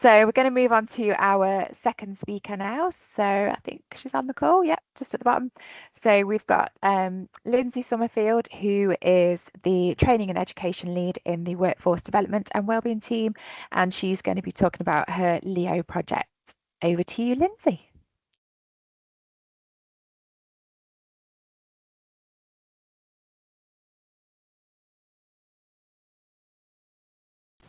So we're going to move on to our second speaker now. So I think she's on the call. Yep, just at the bottom. So we've got Lindsay Summerfield, who is the training and education lead in the Workforce Development and Wellbeing team, and she's going to be talking about her Leo project. Over to you, Lindsay.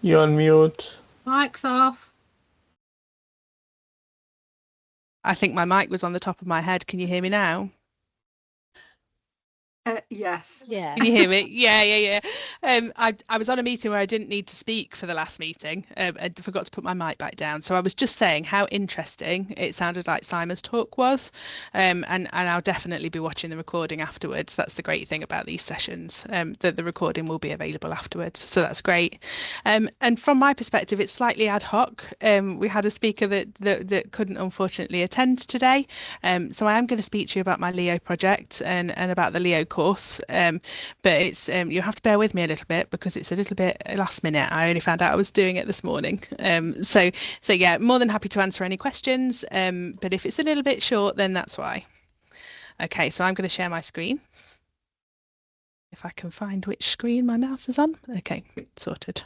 You're on mute. Mic's off. I think my mic was on the top of my head. Can you hear me now? Yes. Yeah. Can you hear me? Yeah. I was on a meeting where I didn't need to speak for the last meeting. I forgot to put my mic back down. So I was just saying how interesting it sounded like Simon's talk was. And I'll definitely be watching the recording afterwards. That's the great thing about these sessions, that the recording will be available afterwards. So that's great. And from my perspective, it's slightly ad hoc. We had a speaker that couldn't unfortunately attend today. So I am going to speak to you about my Leo project and about the Leo course, but it's you have to bear with me a little bit because it's a little bit last minute. I only found out I was doing it this morning, so yeah, more than happy to answer any questions, but if it's a little bit short, then that's why. Okay, so I'm going to share my screen if I can find which screen my mouse is on. Okay, sorted.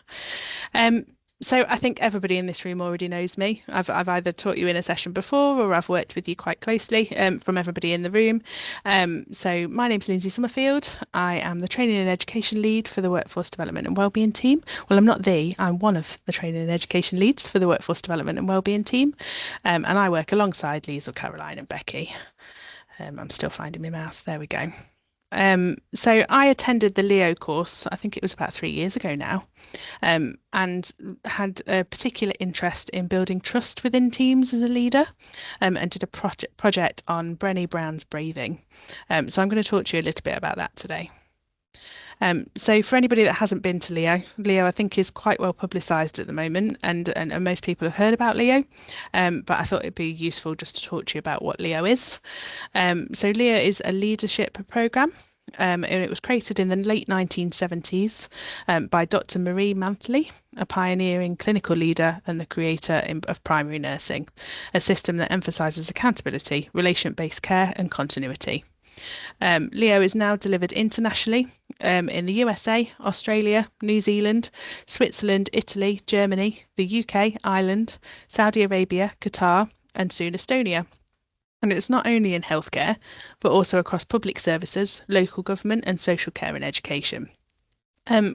So I think everybody in this room already knows me. I've either taught you in a session before or I've worked with you quite closely, from everybody in the room. So my name's Lindsay Summerfield. I am the Training and Education Lead for the Workforce Development and Wellbeing team. Well, I'm one of the Training and Education Leads for the Workforce Development and Wellbeing team. And I work alongside Liesl, Caroline and Becky. I'm still finding my mouse. There we go. So I attended the Leo course, I think it was about 3 years ago now, and had a particular interest in building trust within teams as a leader, and did a project on Brené Brown's Braving. So I'm going to talk to you a little bit about that today. So for anybody that hasn't been to Leo I think is quite well publicised at the moment, and most people have heard about Leo, but I thought it'd be useful just to talk to you about what Leo is. So Leo is a leadership programme, and it was created in the late 1970s by Dr. Marie Manthey, a pioneering clinical leader and the creator of primary nursing, a system that emphasises accountability, relation-based care and continuity. Leo is now delivered internationally in the USA, Australia, New Zealand, Switzerland, Italy, Germany, the UK, Ireland, Saudi Arabia, Qatar, and soon Estonia. And it's not only in healthcare, but also across public services, local government, and social care and education.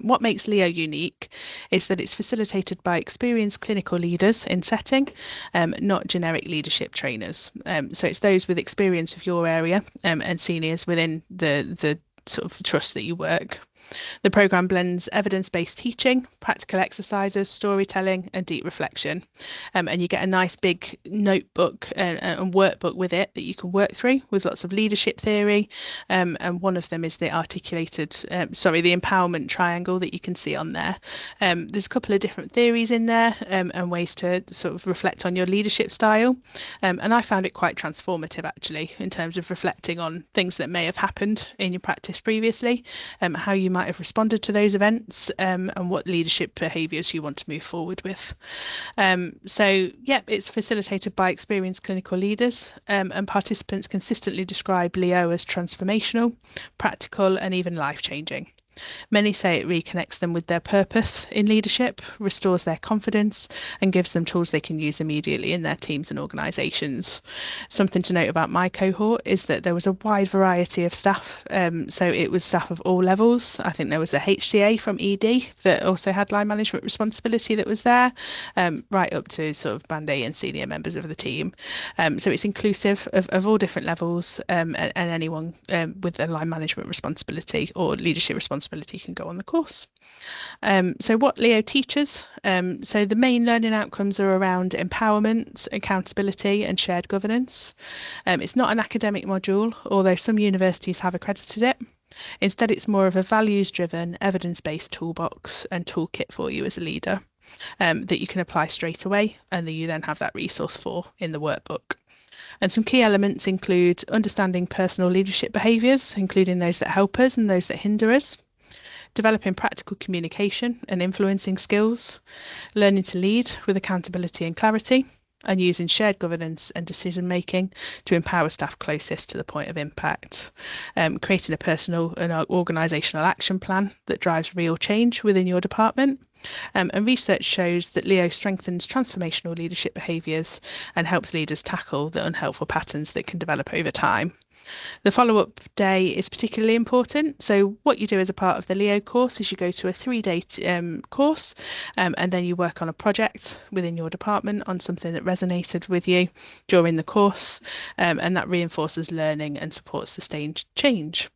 What makes Leo unique is that it's facilitated by experienced clinical leaders in setting, not generic leadership trainers. So it's those with experience of your area, and seniors within the sort of trust that you work. The programme blends evidence-based teaching, practical exercises, storytelling and deep reflection. And you get a nice big notebook and workbook with it that you can work through with lots of leadership theory. And one of them is the the empowerment triangle that you can see on there. There's a couple of different theories in there, and ways to sort of reflect on your leadership style. And I found it quite transformative actually in terms of reflecting on things that may have happened in your practice previously, how you might have responded to those events, and what leadership behaviours you want to move forward with. So yeah, it's facilitated by experienced clinical leaders, and participants consistently describe Leo as transformational, practical and even life-changing. Many say it reconnects them with their purpose in leadership, restores their confidence, and gives them tools they can use immediately in their teams and organisations. Something to note about my cohort is that there was a wide variety of staff. So it was staff of all levels. I think there was a HCA from ED that also had line management responsibility that was there, right up to sort of Band A and senior members of the team. So it's inclusive of all different levels, and anyone with a line management responsibility or leadership responsibility can go on the course. So what Leo teaches, so the main learning outcomes are around empowerment, accountability and shared governance. It's not an academic module, although some universities have accredited it. Instead, it's more of a values-driven, evidence-based toolbox and toolkit for you as a leader, that you can apply straight away and that you then have that resource for in the workbook. And some key elements include understanding personal leadership behaviours, including those that help us and those that hinder us, developing practical communication and influencing skills, learning to lead with accountability and clarity, and using shared governance and decision making to empower staff closest to the point of impact, creating a personal and organisational action plan that drives real change within your department. And research shows that Leo strengthens transformational leadership behaviours and helps leaders tackle the unhelpful patterns that can develop over time. The follow-up day is particularly important. So what you do as a part of the Leo course is you go to a 3-day course, and then you work on a project within your department on something that resonated with you during the course, and that reinforces learning and supports sustained change.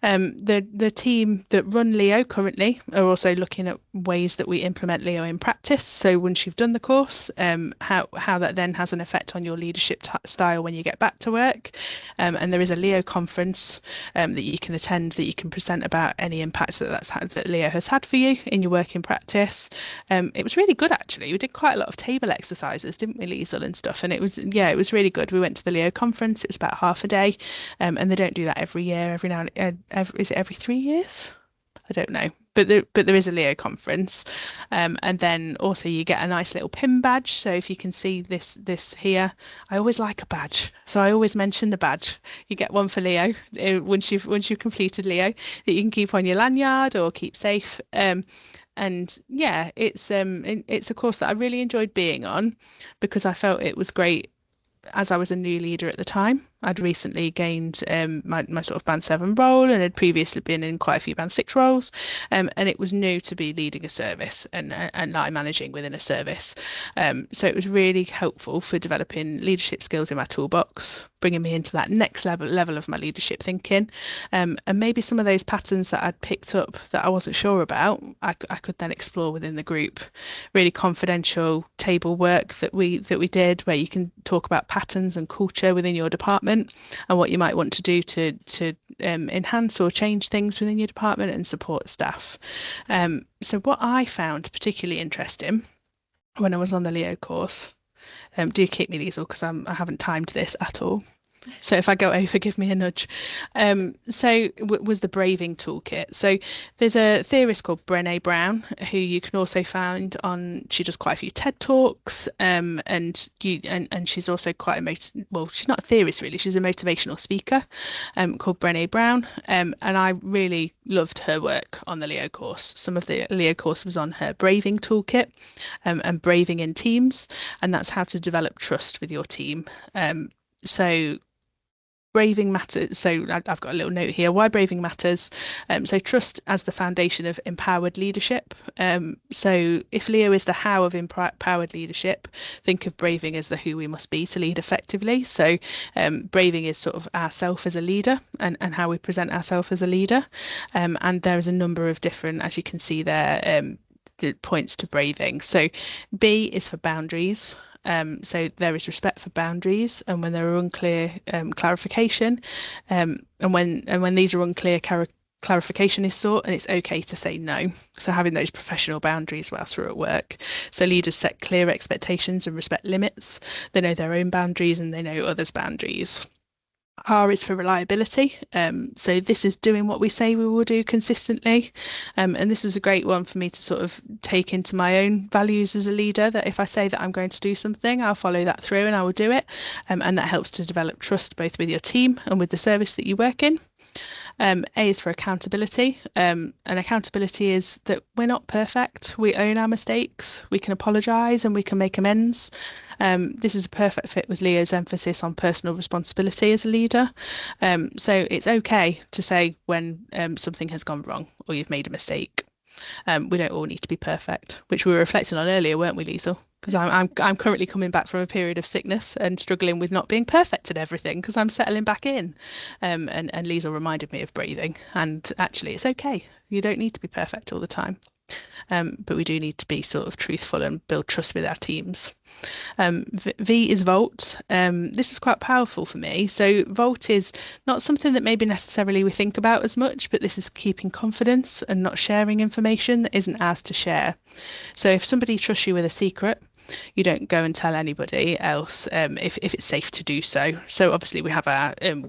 The team that run Leo currently are also looking at ways that we implement Leo in practice. So once you've done the course, how that then has an effect on your leadership style when you get back to work. And there is a Leo conference that you can attend, that you can present about any impacts that Leo has had for you in your work in practice. It was really good, actually. We did quite a lot of table exercises, didn't we, Liesl, and stuff, and it was really good. We went to the Leo conference. It was about half a day, and they don't do that every year. Every now and is it every 3 years? I don't know, but there is a Leo conference, and then also you get a nice little pin badge. So if you can see this here, I always like a badge, so I always mention the badge. You get one for Leo once you've completed Leo, that you can keep on your lanyard or keep safe. And yeah, it's a course that I really enjoyed being on, because I felt it was great as I was a new leader at the time. I'd recently gained my sort of Band 7 role, and had previously been in quite a few Band 6 roles, and it was new to be leading a service and line managing within a service. So it was really helpful for developing leadership skills in my toolbox, bringing me into that next level of my leadership thinking, and maybe some of those patterns that I'd picked up that I wasn't sure about, I could then explore within the group. Really confidential table work that we did, where you can talk about patterns and culture within your department, and what you might want to do to enhance or change things within your department and support staff. So what I found particularly interesting when I was on the Leo course, do keep me, Liesl, because I haven't timed this at all. So if I go over, give me a nudge. Was the Braving Toolkit. So there's a theorist called Brené Brown, who you can also find on, she does quite a few TED Talks, and she's also quite she's not a theorist really, she's a motivational speaker, called Brené Brown, and I really loved her work on the Leo course. Some of the Leo course was on her Braving Toolkit, and braving in teams, and that's how to develop trust with your team. So braving matters. So I've got a little note here, why braving matters. So trust as the foundation of empowered leadership. So if Leo is the how of empowered leadership, think of braving as the who we must be to lead effectively. So braving is sort of ourself as a leader, and how we present ourselves as a leader. And there is a number of different, as you can see there, points to braving. So B is for boundaries. So there is respect for boundaries, and when there are unclear clarification, and when these are unclear, clarification is sought, and it's okay to say no. So having those professional boundaries whilst we're at work. So leaders set clear expectations and respect limits. They know their own boundaries and they know others' boundaries. R is for reliability. So this is doing what we say we will do consistently. And this was a great one for me to sort of take into my own values as a leader, that if I say that I'm going to do something, I'll follow that through and I will do it. And that helps to develop trust both with your team and with the service that you work in. A is for accountability, and accountability is that we're not perfect. We own our mistakes, we can apologise and we can make amends. This is a perfect fit with Leo's emphasis on personal responsibility as a leader. So it's okay to say when something has gone wrong or you've made a mistake. We don't all need to be perfect, which we were reflecting on earlier, weren't we, Liesl? Because I'm currently coming back from a period of sickness and struggling with not being perfect at everything, because I'm settling back in. And Liesl reminded me of braving, and actually it's okay. You don't need to be perfect all the time. But we do need to be sort of truthful and build trust with our teams. V is Vault. This was quite powerful for me. So Vault is not something that maybe necessarily we think about as much, but this is keeping confidence and not sharing information that isn't ours to share. So if somebody trusts you with a secret, you don't go and tell anybody else if it's safe to do so. So obviously we have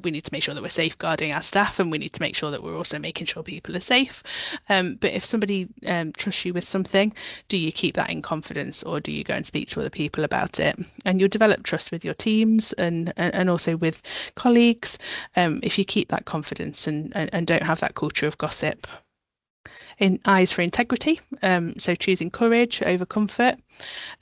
we need to make sure that we're safeguarding our staff, and we need to make sure that we're also making sure people are safe. But if somebody trusts you with something, do you keep that in confidence, or do you go and speak to other people about it? And you'll develop trust with your teams and also with colleagues if you keep that confidence and don't have that culture of gossip. In Eyes for Integrity, so choosing courage over comfort.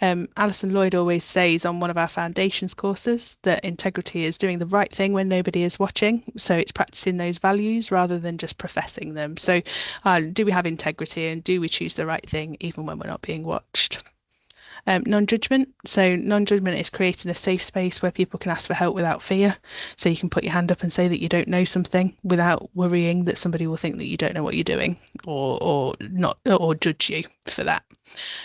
Alison Lloyd always says on one of our foundations courses that integrity is doing the right thing when nobody is watching. So it's practicing those values rather than just professing them. So do we have integrity, and do we choose the right thing even when we're not being watched? Non-judgment. So non-judgment is creating a safe space where people can ask for help without fear. So you can put your hand up and say that you don't know something without worrying that somebody will think that you don't know what you're doing, or not, or judge you for that.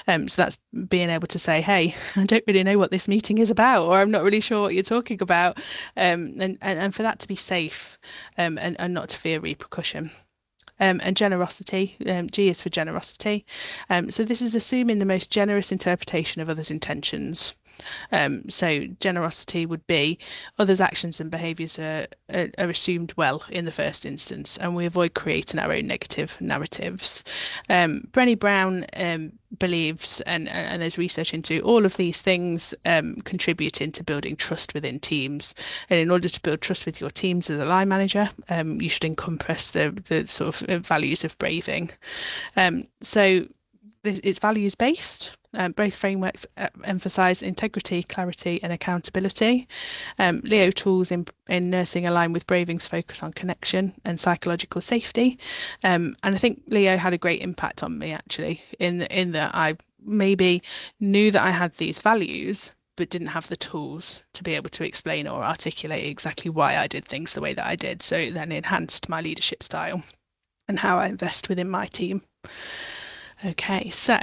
So that's being able to say, hey, I don't really know what this meeting is about, or I'm not really sure what you're talking about, and for that to be safe, and not to fear repercussion. And generosity, G is for generosity. So this is assuming the most generous interpretation of others' intentions. So generosity would be others' actions and behaviours are assumed well in the first instance, and we avoid creating our own negative narratives. Brené Brown believes, and there's research into all of these things contributing to building trust within teams. And in order to build trust with your teams as a line manager, you should encompass the sort of values of Braving. So it's values based. Both frameworks emphasise integrity, clarity and accountability. Leo tools in nursing align with Braving's focus on connection and psychological safety. And I think Leo had a great impact on me, actually, in that I maybe knew that I had these values, but didn't have the tools to be able to explain or articulate exactly why I did things the way that I did. So it then enhanced my leadership style and how I invest within my team. Okay, so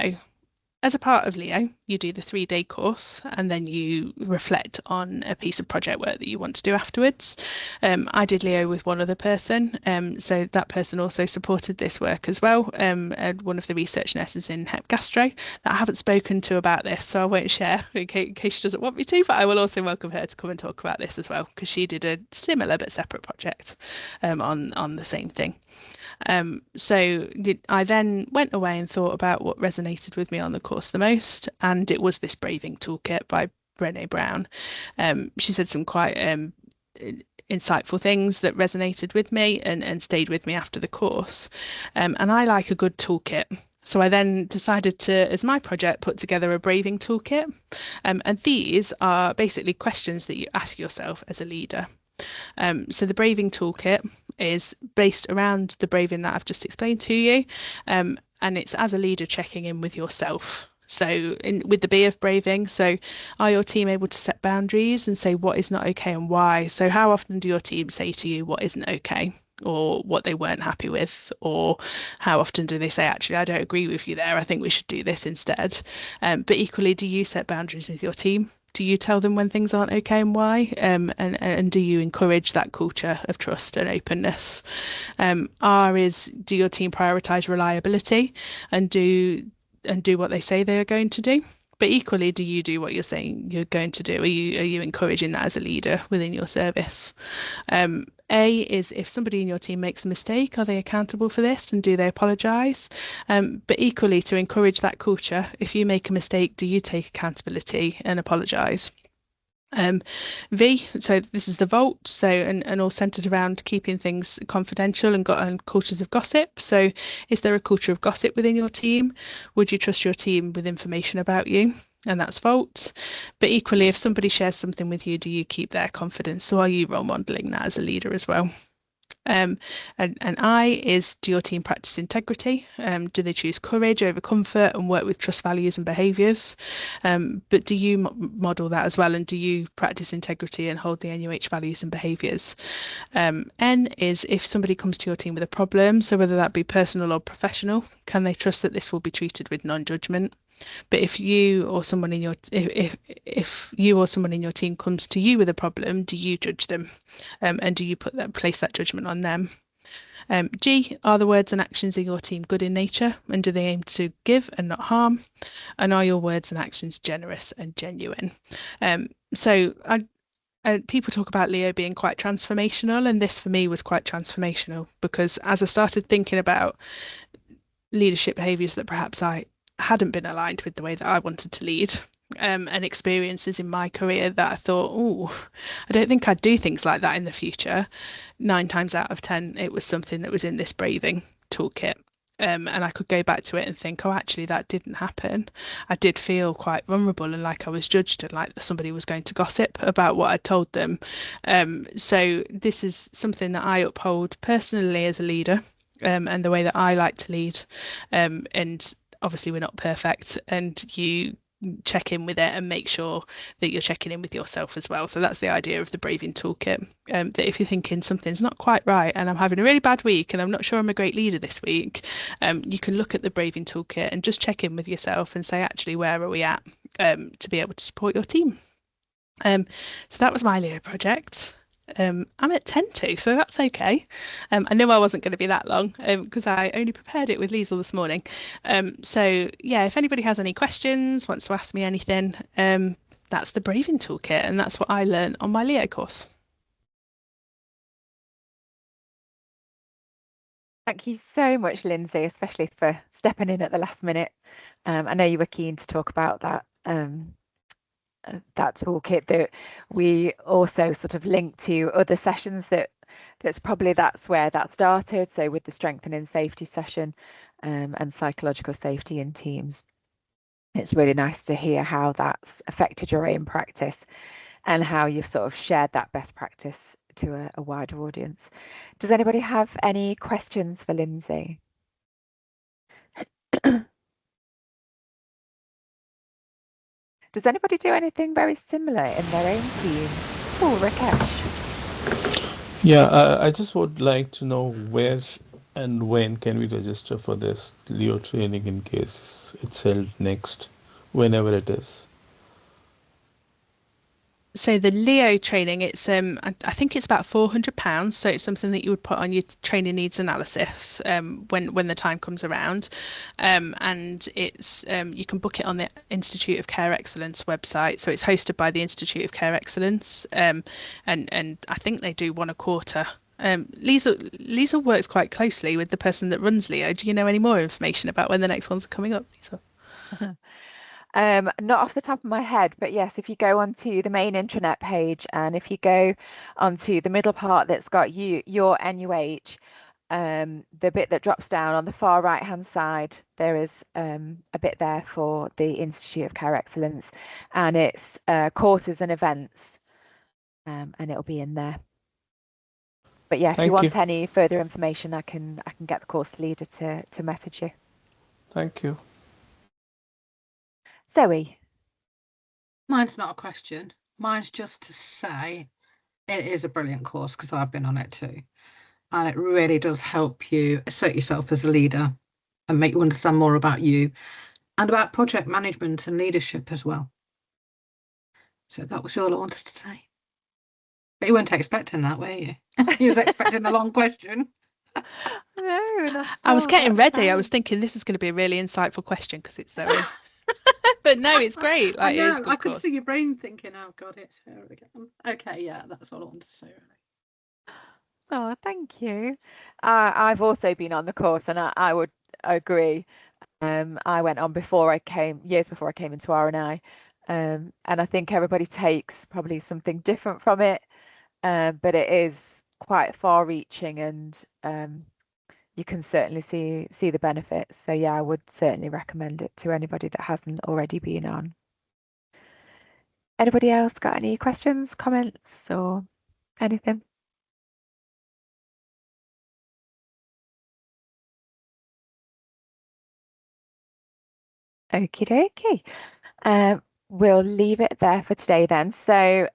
as a part of Leo, you do the 3-day course, and then you reflect on a piece of project work that you want to do afterwards. I did Leo with one other person, so that person also supported this work as well, and one of the research nurses in Hep Gastro that I haven't spoken to about this, so I won't share in case she doesn't want me to, but I will also welcome her to come and talk about this as well, because she did a similar but separate project on the same thing. So I then went away and thought about what resonated with me on the course the most, and it was this Braving Toolkit by Brené Brown. She said some quite insightful things that resonated with me and stayed with me after the course. And I like a good toolkit. So I then decided to, as my project, put together a Braving Toolkit. And these are basically questions that you ask yourself as a leader. So the Braving Toolkit is based around the Braving that I've just explained to you, and it's as a leader checking in with yourself. So with the B of Braving, so are your team able to set boundaries and say what is not okay and why? So how often do your team say to you what isn't okay, or what they weren't happy with, or how often do they say, actually, I don't agree with you there, I think we should do this instead? But equally, do you set boundaries with your team? Do you tell them when things aren't okay and why? And do you encourage that culture of trust and openness? R is, do your team prioritise reliability and do what they say they are going to do? But equally, do you do what you're saying you're going to do? Are you encouraging that as a leader within your service? A is, if somebody in your team makes a mistake, are they accountable for this and do they apologise? But equally, to encourage that culture, if you make a mistake, do you take accountability and apologise? V, so this is the vault, so and all centered around keeping things confidential and cultures of gossip. So is there a culture of gossip within your team? Would you trust your team with information about you? And that's vault. But equally, if somebody shares something with you, do you keep their confidence? So are you role modeling that as a leader as well? And I is, do your team practice integrity? Do they choose courage over comfort and work with trust values and behaviours? But do you model that as well? And do you practice integrity and hold the NUH values and behaviours? N is, if somebody comes to your team with a problem, so whether that be personal or professional, can they trust that this will be treated with non-judgment? But if you or someone in your if you or someone in your team comes to you with a problem, do you judge them, and do you place that judgment on them? G, are the words and actions in your team good in nature, and do they aim to give and not harm? And are your words and actions generous and genuine? So people talk about Leo being quite transformational, and this for me was quite transformational because as I started thinking about leadership behaviours that perhaps I hadn't been aligned with the way that I wanted to lead, and experiences in my career that I thought, oh, I don't think I'd do things like that in the future. 9 times out of 10, it was something that was in this braving toolkit. And I could go back to it and think, oh, actually, that didn't happen. I did feel quite vulnerable and like I was judged and like somebody was going to gossip about what I told them. So this is something that I uphold personally as a leader, and the way that I like to lead. And obviously, we're not perfect, and you check in with it and make sure that you're checking in with yourself as well. So that's the idea of the braving toolkit. That if you're thinking something's not quite right and I'm having a really bad week and I'm not sure I'm a great leader this week, you can look at the braving toolkit and just check in with yourself and say, actually, where are we at, to be able to support your team. So that was my Leo project. I'm at 10 to, so that's okay. I knew I wasn't going to be that long because I only prepared it with Liesl this morning. So yeah, if anybody has any questions, wants to ask me anything, that's the braving toolkit, and that's what I learned on my Leo course. Thank you so much, Lindsay, especially for stepping in at the last minute. I know you were keen to talk about that that toolkit that we also sort of link to other sessions that's where that started. So with the strengthening safety session and psychological safety in teams, it's really nice to hear how that's affected your own practice and how you've sort of shared that best practice to a wider audience. Does anybody have any questions for Lindsay? Does anybody do anything very similar in their own team? Oh, Rakesh. Yeah, I just would like to know where and when can we register for this Leo training in case it's held next, whenever it is. So the Leo training, it's I think it's about £400. So it's something that you would put on your training needs analysis when the time comes around, and it's you can book it on the Institute of Care Excellence website. So it's hosted by the Institute of Care Excellence, and I think they do one a quarter. Liesl works quite closely with the person that runs Leo. Do you know any more information about when the next ones are coming up, Liesl? Not off the top of my head, but yes, if you go onto the main intranet page and if you go onto the middle part that's got your NUH, the bit that drops down on the far right hand side, there is a bit there for the Institute of Care Excellence, and it's courses and events, and it'll be in there. But yeah, if you want any further information, I can get the course leader to message you. Thank you. Zoe. Mine's not a question. Mine's just to say it is a brilliant course because I've been on it too. And it really does help you assert yourself as a leader and make you understand more about you and about project management and leadership as well. So that was all I wanted to say. But you weren't expecting that, were you? You was expecting a long question. No, I was getting ready. I was thinking this is going to be a really insightful question because it's Zoe. But no, it's great. Like, I know, I could see your brain thinking, oh God, it's her again. Okay, yeah, that's all I wanted to say, really. Oh, thank you. I've also been on the course, and I would agree. I went on years before I came into RNI, and I think everybody takes probably something different from it, but it is quite far-reaching, and you can certainly see the benefits. So yeah, I would certainly recommend it to anybody that hasn't already been on. Anybody else got any questions, comments, or anything? Okie dokie. We'll leave it there for today then. So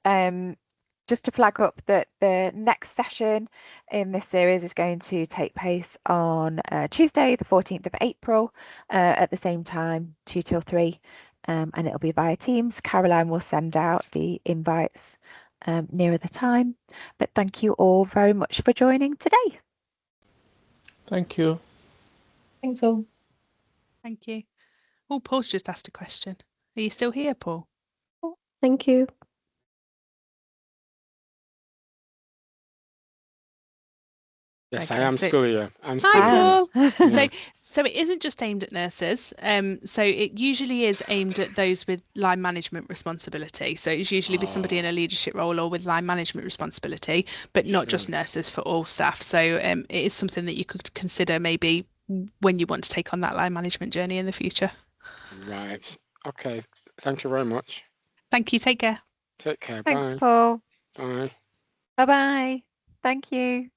just to flag up that the next session in this series is going to take place on Tuesday, the 14th of April, at the same time, 2 till 3, and it'll be via Teams. Caroline will send out the invites nearer the time. But thank you all very much for joining today. Thank you. Thanks all. Thank you. Oh, Paul's just asked a question. Are you still here, Paul? Thank you. Yes, Okay, I am so- still here. I'm Hi, still here. Paul. So it isn't just aimed at nurses. So it usually is aimed at those with line management responsibility. So it's usually be somebody in a leadership role or with line management responsibility, but not just nurses, for all staff. So it is something that you could consider maybe when you want to take on that line management journey in the future. Right. Okay. Thank you very much. Thank you. Take care. Take care. Thanks, Bye. Paul. Bye. Bye-bye. Thank you.